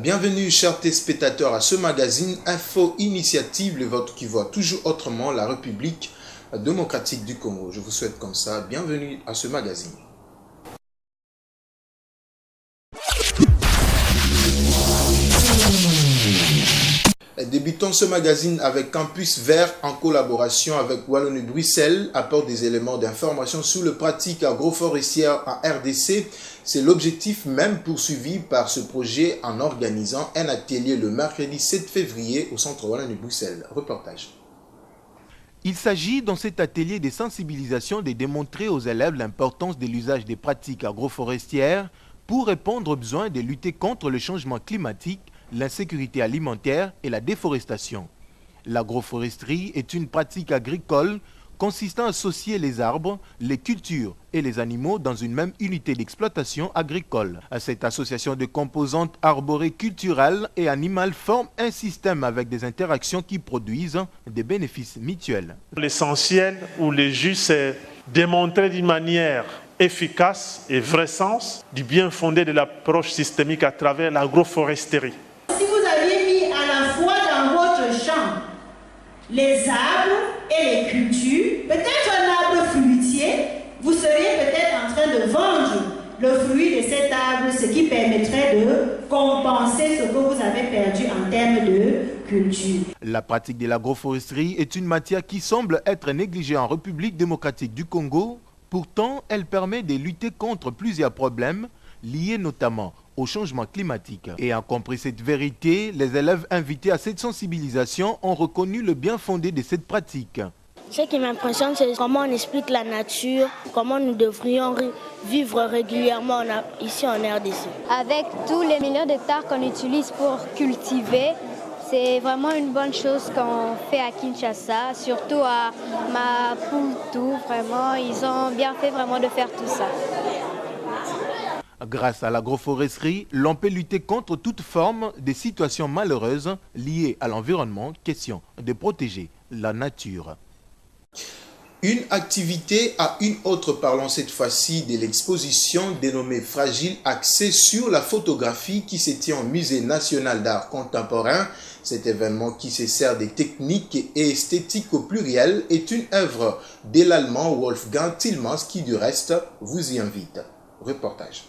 Bienvenue chers téléspectateurs à ce magazine Info Initiative, le vôtre qui voit toujours autrement la République démocratique du Congo. Je vous souhaite comme ça, bienvenue à ce magazine. Débutons ce magazine avec Campus Vert en collaboration avec Wallonie-Bruxelles, apporte des éléments d'information sur le pratique agroforestière en RDC. C'est l'objectif même poursuivi par ce projet en organisant un atelier le mercredi 7 février au centre Wallonie-Bruxelles. Reportage. Il s'agit dans cet atelier de sensibilisation de démontrer aux élèves l'importance de l'usage des pratiques agroforestières pour répondre aux besoins de lutter contre le changement climatique, l'insécurité alimentaire et la déforestation. L'agroforesterie est une pratique agricole consistant à associer les arbres, les cultures et les animaux dans une même unité d'exploitation agricole. Cette association de composantes arboriculturelles et animales forme un système avec des interactions qui produisent des bénéfices mutuels. L'essentiel ou le juste, c'est démontrer d'une manière efficace et vrai sens du bien fondé de l'approche systémique à travers l'agroforesterie. Si vous aviez mis à la fois dans votre champ les arbres et les cultures, peut-être un arbre fruitier, vous seriez peut-être en train de vendre le fruit de cet arbre, ce qui permettrait de compenser ce que vous avez perdu en termes de culture. La pratique de l'agroforesterie est une matière qui semble être négligée en République démocratique du Congo. Pourtant, elle permet de lutter contre plusieurs problèmes liés notamment au changement climatique. Et en compris cette vérité, les élèves invités à cette sensibilisation ont reconnu le bien fondé de cette pratique. Ce qui m'impressionne, c'est comment on explique la nature, comment nous devrions vivre régulièrement ici en RDC. Avec tous les millions d'hectares qu'on utilise pour cultiver, c'est vraiment une bonne chose qu'on fait à Kinshasa, surtout à Maputo. Vraiment, ils ont bien fait vraiment de faire tout ça. Grâce à l'agroforesterie, l'on peut lutter contre toute forme de situations malheureuses liées à l'environnement, question de protéger la nature. Une activité à une autre, parlons cette fois-ci de l'exposition dénommée Fragile, axée sur la photographie qui se tient au Musée national d'art contemporain. Cet événement qui se sert des techniques et esthétiques au pluriel est une œuvre de l'Allemand Wolfgang Tillmans qui du reste vous y invite. Reportage.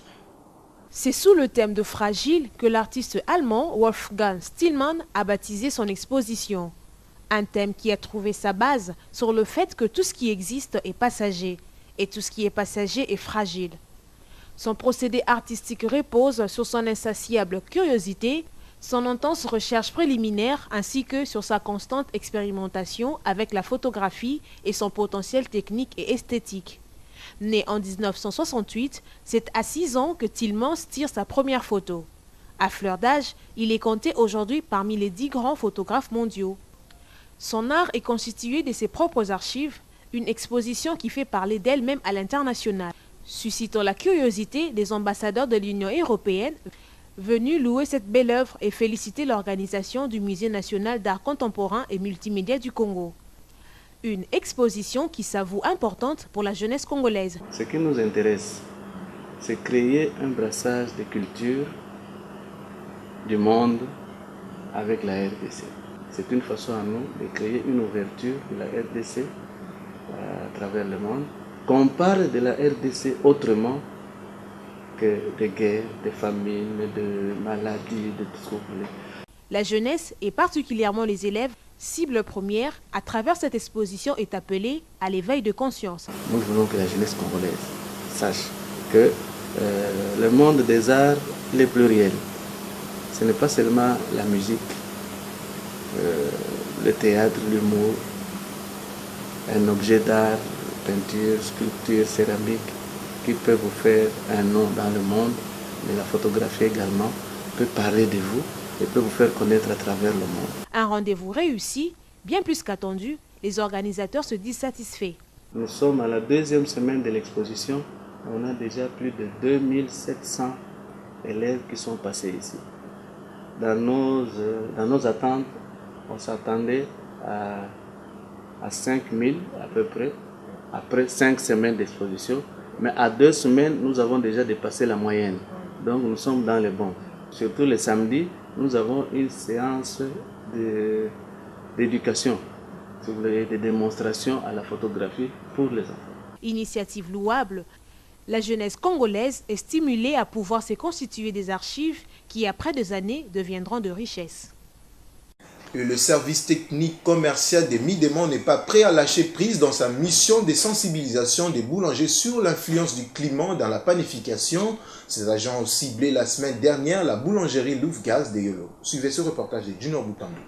C'est sous le thème de Fragile que l'artiste allemand Wolfgang Tillmans a baptisé son exposition. Un thème qui a trouvé sa base sur le fait que tout ce qui existe est passager et tout ce qui est passager est fragile. Son procédé artistique repose sur son insatiable curiosité, son intense recherche préliminaire ainsi que sur sa constante expérimentation avec la photographie et son potentiel technique et esthétique. Né en 1968, c'est à 6 ans que Tillmans tire sa première photo. À fleur d'âge, il est compté aujourd'hui parmi les 10 grands photographes mondiaux. Son art est constitué de ses propres archives, une exposition qui fait parler d'elle même à l'international, suscitant la curiosité des ambassadeurs de l'Union européenne venus louer cette belle œuvre et féliciter l'organisation du Musée national d'art contemporain et multimédia du Congo. Une exposition qui s'avoue importante pour la jeunesse congolaise. Ce qui nous intéresse, c'est créer un brassage de culture du monde avec la RDC. C'est une façon à nous de créer une ouverture de la RDC à travers le monde. Qu'on parle de la RDC autrement que de guerres, de famines, de maladies, de tout ce que vous voulez. La jeunesse, et particulièrement les élèves, cible première à travers cette exposition est appelée à l'éveil de conscience. Nous voulons que la jeunesse congolaise sache que le monde des arts est pluriel. Ce n'est pas seulement la musique, le théâtre, l'humour, un objet d'art, peinture, sculpture, céramique, qui peut vous faire un nom dans le monde, mais la photographie également peut parler de vous et peut vous faire connaître à travers le monde. Un rendez-vous réussi, bien plus qu'attendu, les organisateurs se disent satisfaits. Nous sommes à la 2e semaine de l'exposition. On a déjà plus de 2700 élèves qui sont passés ici. Dans nos attentes, on s'attendait à 5000 à peu près, après 5 semaines d'exposition. Mais à 2 semaines, nous avons déjà dépassé la moyenne. Donc nous sommes dans les bons. surtout les samedis, nous avons une séance d'éducation, si vous voulez, de démonstration à la photographie pour les enfants. Initiative louable, la jeunesse congolaise est stimulée à pouvoir se constituer des archives qui, après des années, deviendront de richesse. Le service technique commercial des Midema n'est pas prêt à lâcher prise dans sa mission de sensibilisation des boulangers sur l'influence du climat dans la panification. Ces agents ont ciblé la semaine dernière la boulangerie Loufgas de Yolo. Suivez ce reportage de Junior Boutambi.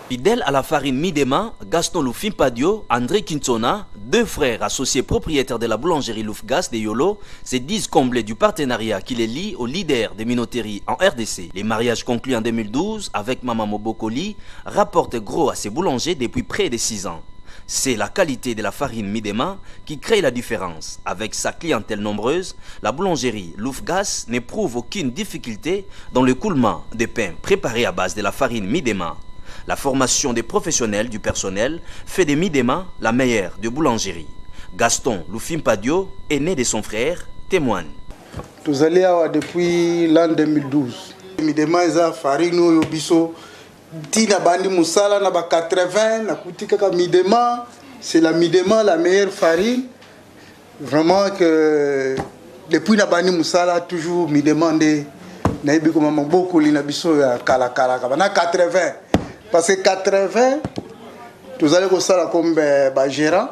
Fidèles à la farine Midema, Gaston Loufimpadio, André Quintona, deux frères associés propriétaires de la boulangerie Loufgas de Yolo, se disent comblés du partenariat qui les lie aux leaders des minoteries en RDC. Les mariages conclus en 2012 avec Mama Mobokoli rapportent gros à ces boulangers depuis près de 6 ans. C'est la qualité de la farine Midema qui crée la différence. Avec sa clientèle nombreuse, la boulangerie Loufgas n'éprouve aucune difficulté dans le coulement des pains préparés à base de la farine Midema. La formation des professionnels du personnel fait de Midema la meilleure de boulangerie. Gaston Loufimpadio, aîné de son frère, témoigne. Nous allons depuis l'an 2012. Midema est la farine au biso. Tina bandi musala na ba 80 na kutika ka Midema, c'est la Midema la meilleure farine. Vraiment que depuis na bandi musala toujours Midema ndé na ibiko mama beaucoup li na biso ya kala na 80. Parce que 80, vous allez comme ça comme gérant,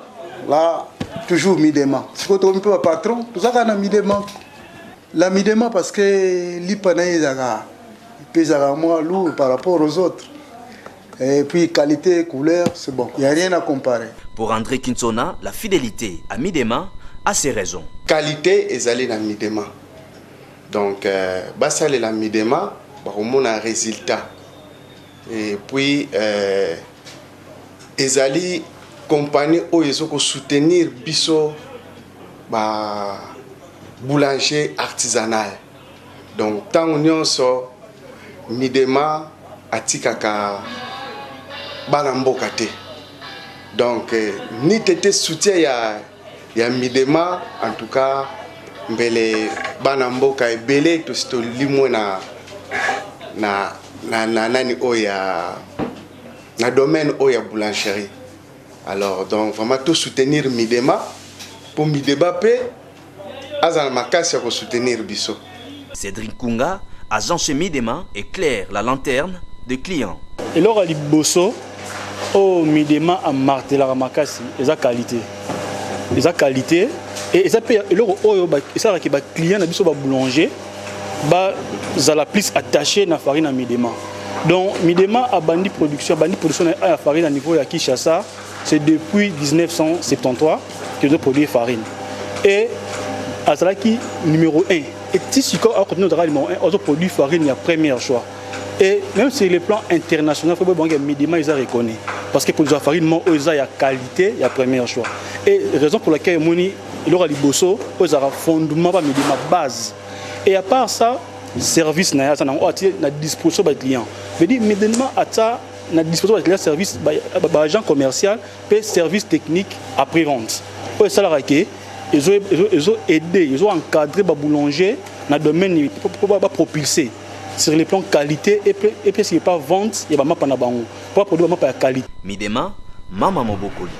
là, toujours Midema. Si vous trouvez un peu patron, tout ça qu'on Midema. La Midema parce que l'ipana est moins lourd par rapport aux autres. Et puis qualité, couleur, c'est bon. Il n'y a rien à comparer. Pour André Quintona, la fidélité à Midema a ses raisons. Qualité est allée dans Midema. Donc, ça c'est la Midema, on a un résultat. Et puis, ezali compagnie où ils ont soutenir biso boulanger artisanal. Donc, tant on so Midema atikaka banamboka te. Donc, ni tete soutien ya Midema, en tout cas, mbele banamboka e belé to sto limwe na nani oya na domaine oya boulangerie. Alors donc vraiment tout soutenir Midema pour Midema pe azana makasi ko soutenir biso. Cédric Kunga, agent chez Midema, éclaire la lanterne des clients. Et alors à Liboso au Midema a martelé makasi eza qualité. Eza qualité et ça peut alors oyo ba ça ki ba client na biso ba boulanger la plus attachée à la farine à Midema. Donc Midema a bandi production à la farine à niveau de Kinshasa, c'est depuis 1973 que nous produisons farine. Et à cela qui numéro 1. Et si on a continué de numéro 1, on a produit farine, il y a premier choix. Et même sur le plan international, il faut que Midema ils reconnaissent. Parce que pour la farine, il y a qualité, il y a premier choix. Et raison pour laquelle il aura Liboso, il y a un fondement de Midema base. Et à part ça, service na disposition des clients. Je dis maintenant à ça na disposition des clients service agent commercial et service technique après vente. Pour ça là ils ont aidé, ils ont encadré les boulangers dans le domaine pour propulser sur les plans qualité et puis s'il n'y a pas vente, il y a pas na bango. Pour produire pas qualité. Midema, Mama Mobokoli.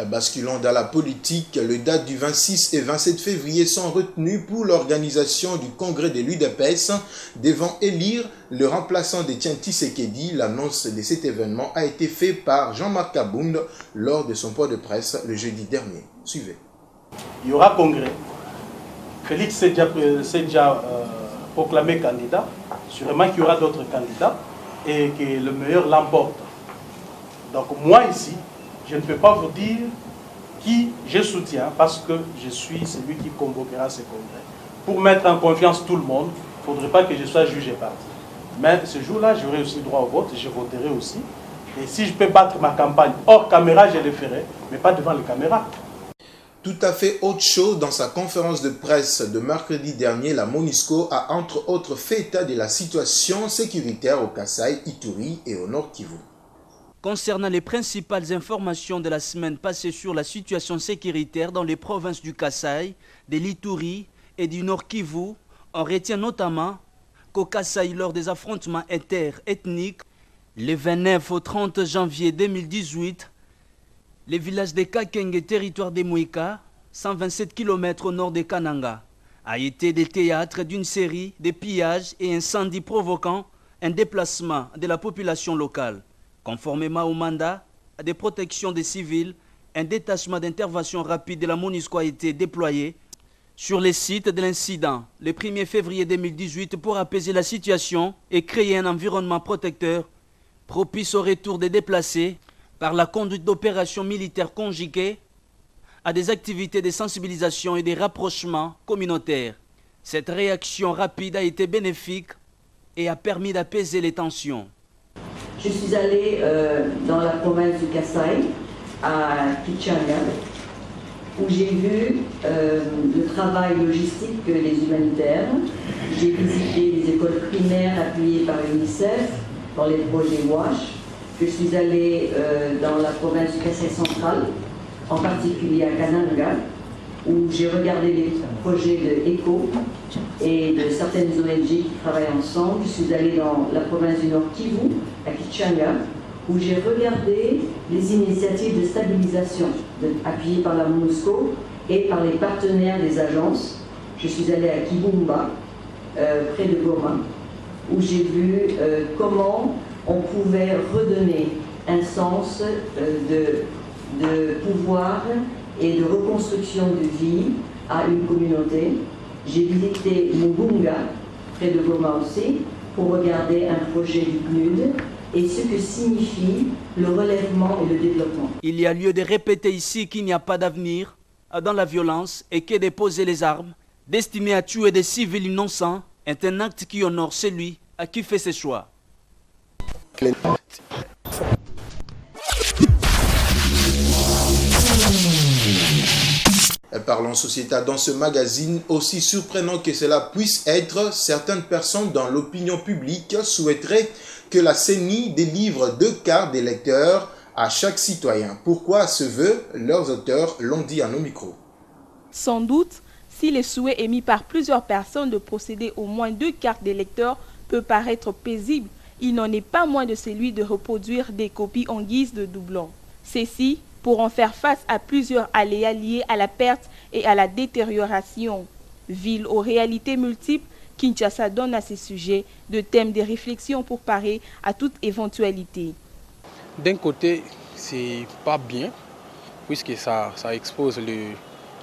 Basculant dans la politique, les dates du 26 et 27 février sont retenues pour l'organisation du congrès de l'UDPS devant élire le remplaçant de Tianti Sekedi. L'annonce de cet événement a été faite par Jean-Marc Kabound lors de son point de presse le jeudi dernier. Suivez. Il y aura congrès. Félix s'est déjà proclamé candidat. Sûrement qu'il y aura d'autres candidats et que le meilleur l'emporte. Donc moi ici, je ne peux pas vous dire qui je soutiens parce que je suis celui qui convoquera ce congrès. Pour mettre en confiance tout le monde, il ne faudrait pas que je sois jugé parti. Mais ce jour-là, j'aurai aussi droit au vote, je voterai aussi. Et si je peux battre ma campagne hors caméra, je le ferai, mais pas devant les caméras. Tout à fait autre chose, dans sa conférence de presse de mercredi dernier, la MONUSCO a entre autres fait état de la situation sécuritaire au Kasaï, Ituri et au Nord Kivu. Concernant les principales informations de la semaine passée sur la situation sécuritaire dans les provinces du Kasaï, de l'Ituri et du Nord Kivu, on retient notamment qu'au Kasaï, lors des affrontements interethniques, le 29 au 30 janvier 2018, les villages de Kakenge, territoire des Mouika, 127 km au nord de Kananga, a été le théâtre d'une série de pillages et incendies provoquant un déplacement de la population locale. Conformément au mandat de protection des civils, un détachement d'intervention rapide de la MONUSCO a été déployé sur les sites de l'incident le 1er février 2018 pour apaiser la situation et créer un environnement protecteur propice au retour des déplacés par la conduite d'opérations militaires conjuguées à des activités de sensibilisation et de rapprochement communautaire. Cette réaction rapide a été bénéfique et a permis d'apaiser les tensions. Je suis allée dans la province du Kasaï, à Kichanga, où j'ai vu le travail logistique des humanitaires. J'ai visité les écoles primaires appuyées par l'UNICEF dans les projets WASH. Je suis allée dans la province du Kasaï central, en particulier à Kananga, où j'ai regardé les projets de ECHO et de certaines ONG qui travaillent ensemble. Je suis allée dans la province du Nord Kivu, à Kichanga, où j'ai regardé les initiatives de stabilisation appuyées par la MONUSCO et par les partenaires des agences. Je suis allée à Kibumba, près de Goma, où j'ai vu comment on pouvait redonner un sens de pouvoir et de reconstruction de vie à une communauté. J'ai visité Mugunga, près de Goma aussi, pour regarder un projet du PNUD et ce que signifie le relèvement et le développement. Il y a lieu de répéter ici qu'il n'y a pas d'avenir dans la violence et que déposer les armes destinées à tuer des civils innocents est un acte qui honore celui à qui fait ses choix. Parlons société dans ce magazine, aussi surprenant que cela puisse être, certaines personnes dans l'opinion publique souhaiteraient que la CENI délivre 2 cartes d'électeurs à chaque citoyen. Pourquoi ce vœu? Leurs auteurs l'ont dit à nos micros. Sans doute, si le souhait émis par plusieurs personnes de posséder au moins 2 cartes d'électeurs peut paraître paisible, il n'en est pas moins de celui de reproduire des copies en guise de doublons. Ceci pourront faire face à plusieurs aléas liés à la perte et à la détérioration. Ville aux réalités multiples, Kinshasa donne à ces sujets de thèmes de réflexion pour parer à toute éventualité. D'un côté, c'est pas bien, puisque ça expose les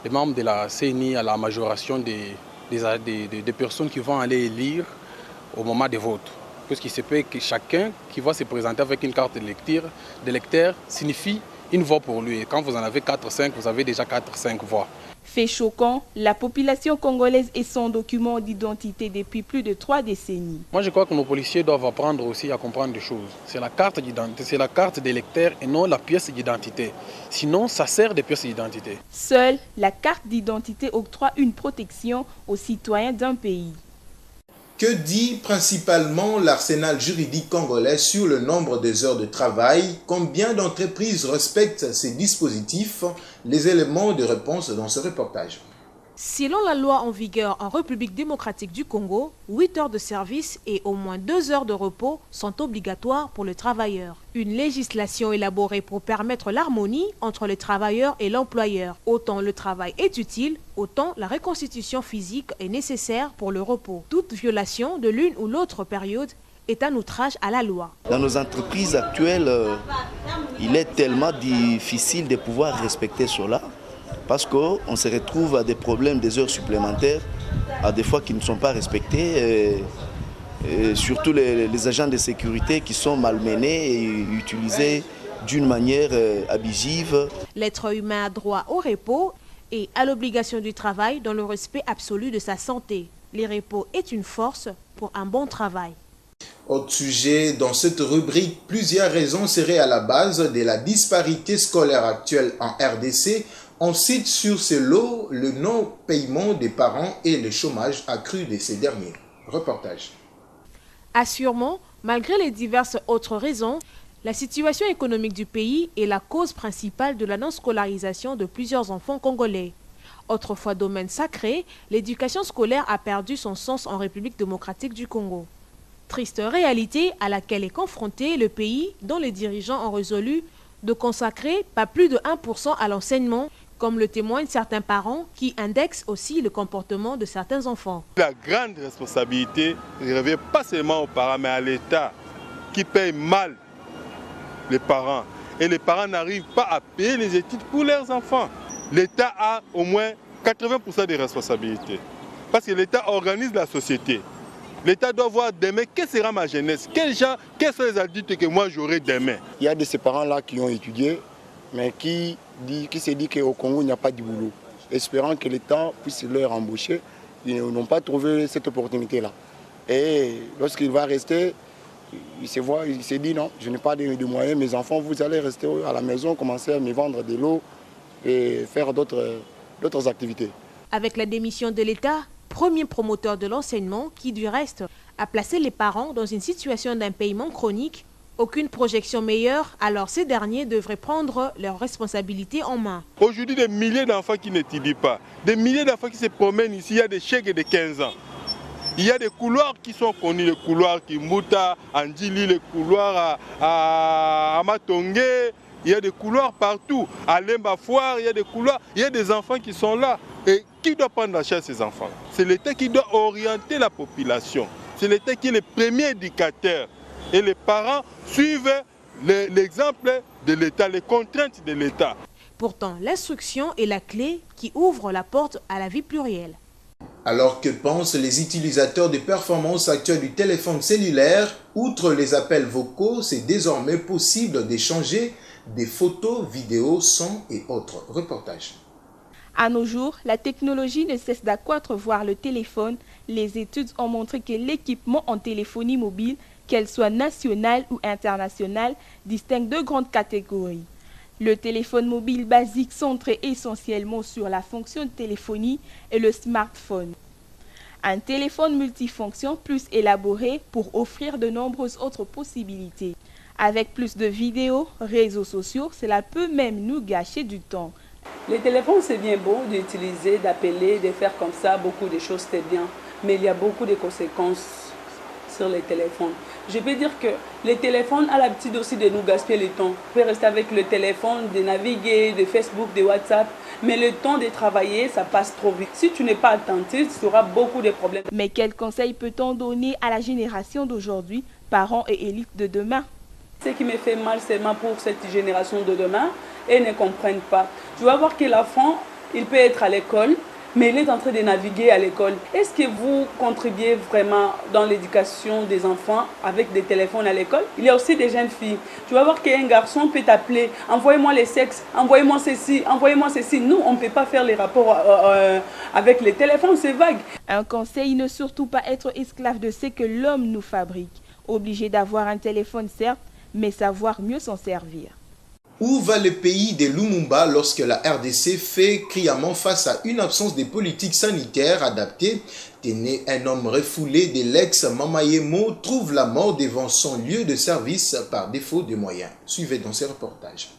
membres de la CENI à la majoration des personnes qui vont aller élire au moment des votes. Puisqu'il se peut que chacun qui va se présenter avec une carte d'électeur signifie une voix pour lui. Et quand vous en avez 4-5, vous avez déjà 4-5 voix. Fait choquant, la population congolaise est sans document d'identité depuis plus de 3 décennies. Moi, je crois que nos policiers doivent apprendre aussi à comprendre des choses. C'est la carte d'identité, c'est la carte d'électeur et non la pièce d'identité. Sinon, ça sert de pièce d'identité. Seule la carte d'identité octroie une protection aux citoyens d'un pays. Que dit principalement l'arsenal juridique congolais sur le nombre des heures de travail? Combien d'entreprises respectent ces dispositifs? Les éléments de réponse dans ce reportage. Selon la loi en vigueur en République démocratique du Congo, 8 heures de service et au moins 2 heures de repos sont obligatoires pour le travailleur. Une législation élaborée pour permettre l'harmonie entre le travailleur et l'employeur. Autant le travail est utile, autant la reconstitution physique est nécessaire pour le repos. Toute violation de l'une ou l'autre période est un outrage à la loi. Dans nos entreprises actuelles, il est tellement difficile de pouvoir respecter cela. Parce qu'on se retrouve à des problèmes des heures supplémentaires, à des fois qui ne sont pas respectées, et surtout les agents de sécurité qui sont malmenés et utilisés d'une manière abusive. L'être humain a droit au repos et à l'obligation du travail dans le respect absolu de sa santé. Le repos est une force pour un bon travail. Autre sujet, dans cette rubrique, plusieurs raisons seraient à la base de la disparité scolaire actuelle en RDC. On cite sur ce lot le non-paiement des parents et le chômage accru de ces derniers. Reportage. Assurément, malgré les diverses autres raisons, La situation économique du pays est la cause principale de la non-scolarisation de plusieurs enfants congolais. Autrefois domaine sacré, l'éducation scolaire a perdu son sens en République démocratique du Congo. Triste réalité à laquelle est confronté le pays dont les dirigeants ont résolu de consacrer pas plus de 1% à l'enseignement, comme le témoignent certains parents qui indexent aussi le comportement de certains enfants. La grande responsabilité ne revient pas seulement aux parents, mais à l'État qui paye mal les parents. Et les parents n'arrivent pas à payer les études pour leurs enfants. L'État a au moins 80% des responsabilités. Parce que l'État organise la société. L'État doit voir demain quelle sera ma jeunesse, quels sont les adultes que moi j'aurai demain. Il y a de ces parents-là qui ont étudié, mais qui se dit qu'au Congo il n'y a pas de boulot. Espérant que l'État puisse leur embaucher, ils n'ont pas trouvé cette opportunité-là. Et lorsqu'il va rester, il se dit non, je n'ai pas de moyens, mes enfants, vous allez rester à la maison, commencer à me vendre de l'eau et faire d'autres activités. Avec la démission de l'État, premier promoteur de l'enseignement qui du reste a placé les parents dans une situation d'impayement chronique, aucune projection meilleure, alors ces derniers devraient prendre leurs responsabilités en main. Aujourd'hui, des milliers d'enfants qui n'étudient pas, des milliers d'enfants qui se promènent ici, il y a des chèques de 15 ans. Il y a des couloirs qui sont connus, les couloirs Kimbuta, Andjili, les couloirs à Matongé. Il y a des couloirs partout. À Lemba-Foire, il y a des couloirs. Il y a des enfants qui sont là. Et qui doit prendre en charge ces enfants? C'est l'État qui doit orienter la population. C'est l'État qui est le premier éducateur. Et les parents suivent l'exemple de l'État, les contraintes de l'État. Pourtant, l'instruction est la clé qui ouvre la porte à la vie plurielle. Alors que pensent les utilisateurs des performances actuelles du téléphone cellulaire? Outre les appels vocaux, c'est désormais possible d'échanger des photos, vidéos, sons et autres. Reportages. À nos jours, la technologie ne cesse d'accroître, voire le téléphone. Les études ont montré que l'équipement en téléphonie mobile, qu'elle soit nationale ou internationale, distingue deux grandes catégories. Le téléphone mobile basique centré essentiellement sur la fonction de téléphonie et le smartphone. Un téléphone multifonction plus élaboré pour offrir de nombreuses autres possibilités. Avec plus de vidéos, réseaux sociaux, cela peut même nous gâcher du temps. Les téléphones, c'est bien beau d'utiliser, d'appeler, de faire comme ça, beaucoup de choses, c'est bien. Mais il y a beaucoup de conséquences sur les téléphones. Je peux dire que les téléphones ont l'habitude aussi de nous gaspiller le temps. On peut rester avec le téléphone, de naviguer, de Facebook, de WhatsApp. Mais le temps de travailler, ça passe trop vite. Si tu n'es pas attentif, tu auras beaucoup de problèmes. Mais quels conseils peut-on donner à la génération d'aujourd'hui, parents et élites de demain? Ce qui me fait mal, c'est pour cette génération de demain, et ne comprennent pas. Tu vas voir que l'enfant, il peut être à l'école, mais il est en train de naviguer à l'école. Est-ce que vous contribuez vraiment dans l'éducation des enfants avec des téléphones à l'école? Il y a aussi des jeunes filles. Tu vas voir qu'un garçon peut t'appeler, envoyez-moi les sexes, envoyez-moi ceci, envoyez-moi ceci. Nous, on ne peut pas faire les rapports avec les téléphones, c'est vague. Un conseil, ne surtout pas être esclave de ce que l'homme nous fabrique. Obligé d'avoir un téléphone, certes, mais savoir mieux s'en servir. Où va le pays de Lumumba lorsque la RDC fait criamment face à une absence de politique sanitaire adaptée? Téné, un homme refoulé de l'ex-Mamayemo, trouve la mort devant son lieu de service par défaut de moyens. Suivez dans ces reportages.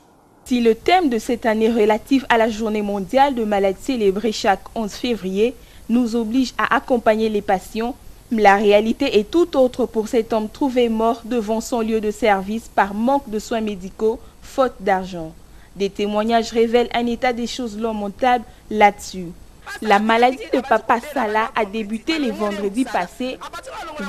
Si le thème de cette année relatif à la journée mondiale de maladies célébrée chaque 11 février nous oblige à accompagner les patients, la réalité est tout autre pour cet homme trouvé mort devant son lieu de service par manque de soins médicaux, faute d'argent. Des témoignages révèlent un état des choses lamentable là-dessus. La maladie de Papa Salah a débuté le vendredi passé.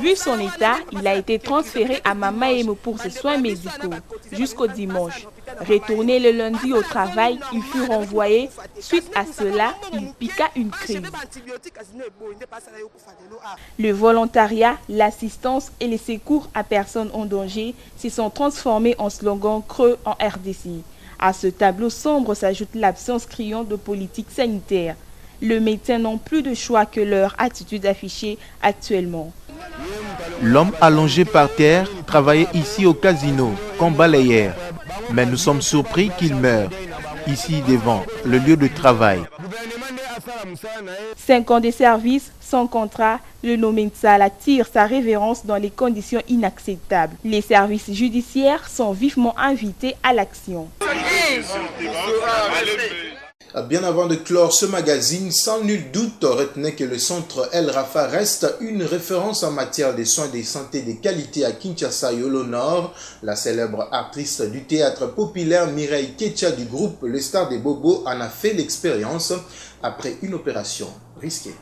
Vu son état, il a été transféré à Mamayemo pour ses soins médicaux jusqu'au dimanche. Retourné le lundi au travail, il fut renvoyé. Suite à cela, il piqua une crise. Le volontariat, l'assistance et les secours à personnes en danger se sont transformés en slogan creux en RDC. À ce tableau sombre s'ajoute l'absence criante de politique sanitaire. Les médecins n'ont plus de choix que leur attitude affichée actuellement. L'homme allongé par terre travaillait ici au casino, comme balayeur. Mais nous sommes surpris qu'il meure, ici devant le lieu de travail. 5 ans de service, Sans contrat, le nommé Nsala tire sa révérence dans les conditions inacceptables. Les services judiciaires sont vivement invités à l'action. Bien avant de clore ce magazine, sans nul doute, retenez que le centre El Rafa reste une référence en matière de soins de santé de qualité à Kinshasa et au Nord. La célèbre artiste du théâtre populaire Mireille Ketcha du groupe Le Star des Bobos en a fait l'expérience après une opération risquée.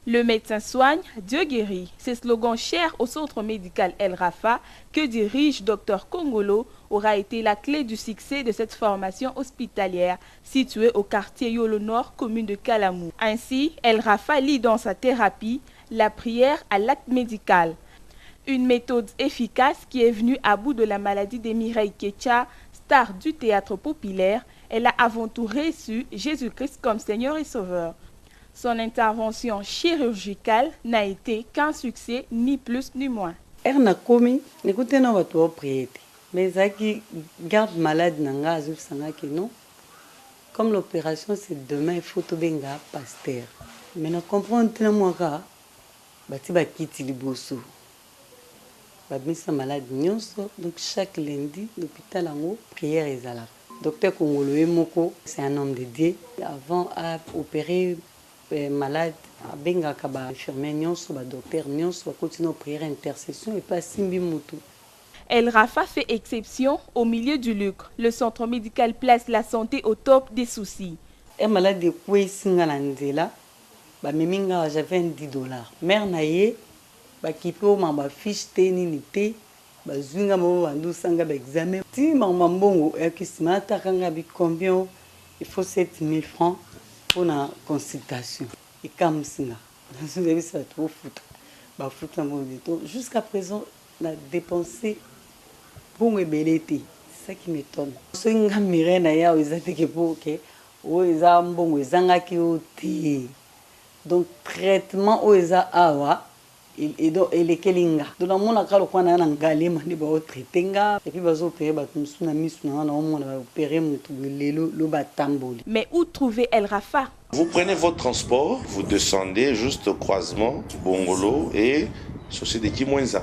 Le médecin soigne, Dieu guérit. C'est slogan cher au centre médical El Rafa que dirige Dr Kongolo aura été la clé du succès de cette formation hospitalière située au quartier Yolo Nord, commune de Kalamou. Ainsi, El Rafa lie dans sa thérapie la prière à l'acte médical. Une méthode efficace qui est venue à bout de la maladie de Mireille Ketcha, star du théâtre populaire. Elle a avant tout reçu Jésus-Christ comme Seigneur et Sauveur. Son intervention chirurgicale n'a été qu'un succès, ni plus ni moins. Erna komi, écoutez non votre prière. Mais ça qui garde malade nanga azuf sanga que non. Comme l'opération c'est demain, il faut tout benga pasteur. Mais nous comprenons tellement que bati ba kiti liboso. Ba misa malade nyonso, donc chaque lundi l'hôpital en prière ezala. Docteur Kongolo Emoko, c'est un homme de Dieu. Avant à opérer malade, benga kaba infirmier nyonso, ba docteur nyonso, continue à prier intercession et pas simbi mutu. El Rafa fait exception au milieu du lucre. Le centre médical place la santé au top des soucis. Un malade de quoi singalandela, ba meminga j'avais $10. Mère naie, ba kipo mamba fiche téninité, ba zunga mo bandu sanga ba examen. Si mamba mbongo ekismata kanga bi combien il faut 7000 francs pour la consultation. Et comme ça, vous avez ça trop foutre. Bah foutre mon métaux. Jusqu'à présent, on a dépensé bon et belleté. C'est ça qui m'étonne. Ce qui m'a miré naïa aux attaques pour que aux ambons aux angaki au thé. Donc traitement aux awa et les kelinga. Donc dans mon accord le coin en galé mani ba au traitenga et puis ba opérer ba tumsuna misuna na on va opérer mutu le batamboli. Mais où trouver El Rafa? Vous prenez votre transport, vous descendez juste au croisement Bongolo et chaussée de Kimwenza.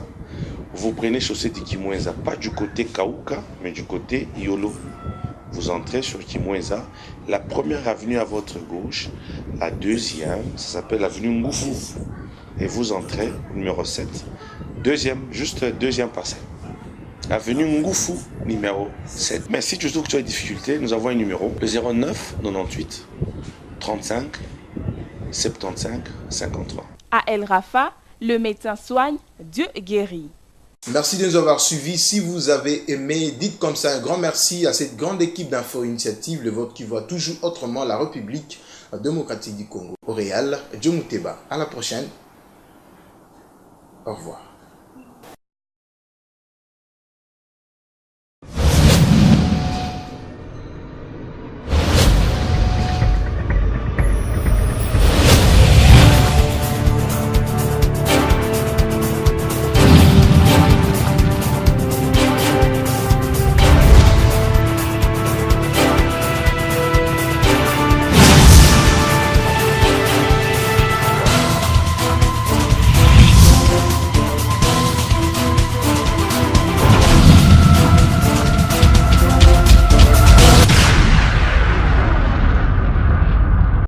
Vous prenez chaussée de Kimwenza, pas du côté Kauka, mais du côté Yolo. Vous entrez sur Kimwenza, la première avenue à votre gauche, la deuxième, ça s'appelle l'avenue Ngoufou. Et vous entrez, numéro 7, juste deuxième parcelle. Avenue Ngoufou, numéro 7. Mais si tu trouves que tu as des difficultés, nous avons un numéro, le 09 98 35 75 53. À El Rafa, le médecin soigne, Dieu guérit. Merci de nous avoir suivis. Si vous avez aimé, dites comme ça un grand merci à cette grande équipe d'Info Initiative, le vote qui voit toujours autrement la République démocratique du Congo. Au Réal, Djomuteba. À la prochaine. Au revoir.